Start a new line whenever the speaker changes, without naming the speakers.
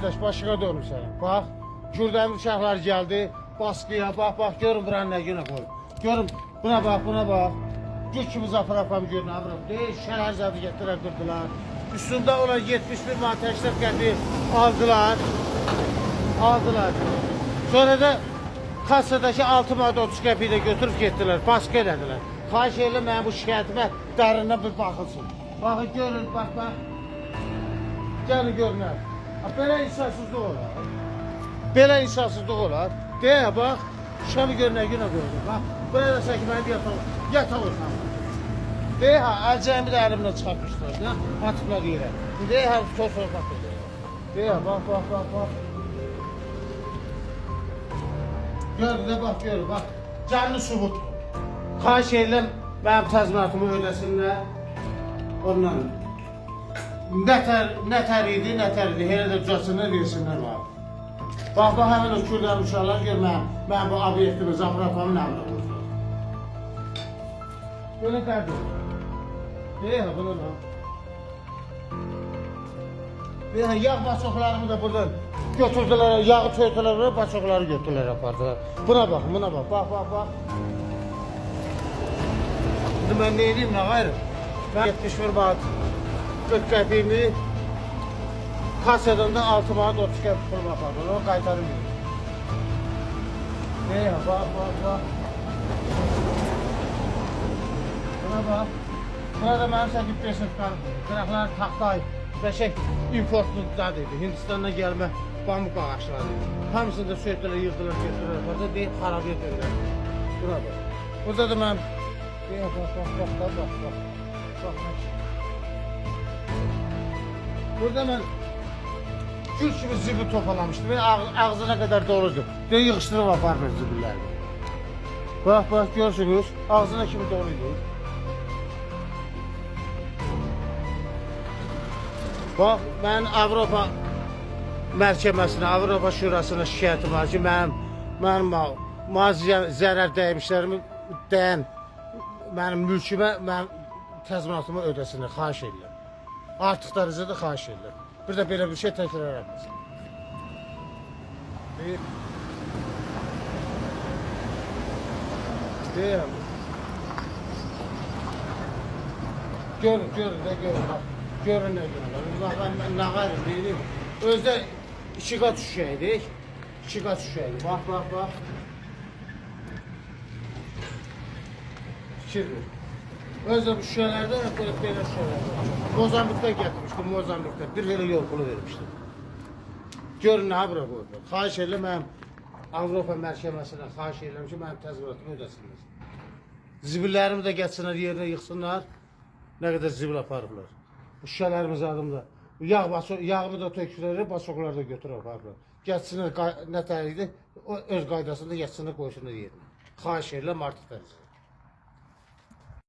Başına dönmüşsən. Bax, Kürdənin uşaqlar gəldi, baskıya, bax, görün buranın nə günə qoyub. Görün, buna bax. Gül kimi zafarapam görün, abram. Deyil, şəhər zadı gətirər, qırdılar. Üstündə olan 71 manat 80 qəpi aldılar. Sonra da kassadakı 6 manat 30 qəpiyi də götürüb getdilər, baskı elədilər. Xahiş edirəm, mənim bu şikayətimə dərindən bir baxılsın. Baxın, görün, bax. Gəlin görünər. Belə insafsızlıq olar. Belə insafsızlıq olar. Deyə bax, şəmi görünə günə qoydu. Bax, belə desə ki, mənim yataq olsam. Deyə əlcəyimi də əlimlə çıxartmışlar. Atıblar yerə. Deyə soğuk bax. Deyə bax. Görün, bax. Canlı subut. Xahiş edirəm, mənim təzminatımı ödəsinlər. Ondan. Nətər idi, elə də cücəsini versinlər var. Bax, həmin o Kürdənin uşaqlar gör, mən bu obyektimi, zafarapamın əmrə qoysun. Böyle dərd olur. Deyək, bunu da. Deyək, yağ baçoqlarımı da buradan götürdülər, yağı töydülər, baçoqları götürdülər, apardılar. Buna bax. Bax. Şimdi mən ne edeyim, nə gayrı? Ben 71 manat 40 qəpiyimi kasadan da 6 manat 30 qəpi pulum apardım. Onu qaytarım. Deyək, bax. Buna bax. Burada mənim səkib 5 nəfqarım. Qıraqlar taxtay, bəşək importludadır. Hindistandan gəlmə pamuk ağaçları. Hamısını da söydülər, yığdılar, götürdülər. Burada deyib xarabıya dönürlər. Buna bax. Burada da mənim... Deyək, bax. Burada mən gül kimi zibil topalamışdım ve ağzına kadar doludur. Ve yığıştırıp aparmır zibillərini. Bax, görürsünüz, ağzına kimi doluydu. Bax, mən Avropa məhkəməsinə, Avropa şurasına şikayətim var ki, mənim zərər dəymişlərimi dəyən mənim mülkümə, mənim təzminatımı ödəsinlər, xahiş edirəm. Artıq dərəcədə də xahiş edirəm. Bir də belə bir şey təkrar etməsin. Deyirəm. Görün, bax. Görün nə görün. Bax, mən nə qayrım deyirəm. Özdə 2 qat şüşəydik. Bax. Fikir ver. Özdə bu şüşələrdə belə şüşələr var. Mozambikdə gətirmişdim, bir elə yol pulu vermişdim. Görün nə bura qoydu. Xahiş edirəm, mənim Avropa məhkəməsinə xahiş edirəm ki, mənim təzminatımı ödəsinlər. Zibillərimi də gətirsinlər, yerinə yıxsınlar. Nə qədər zibil aparıblar. Bu şüşələrimiz adımda. Yağımı da tökürlər, baçoqları da götürür aparıblar. Gətirsinlər, nə tərikdir, öz qaydasında gətirsinlər, qoysunlar yerinə. Xahiş edirəm, artıq dərəcədə.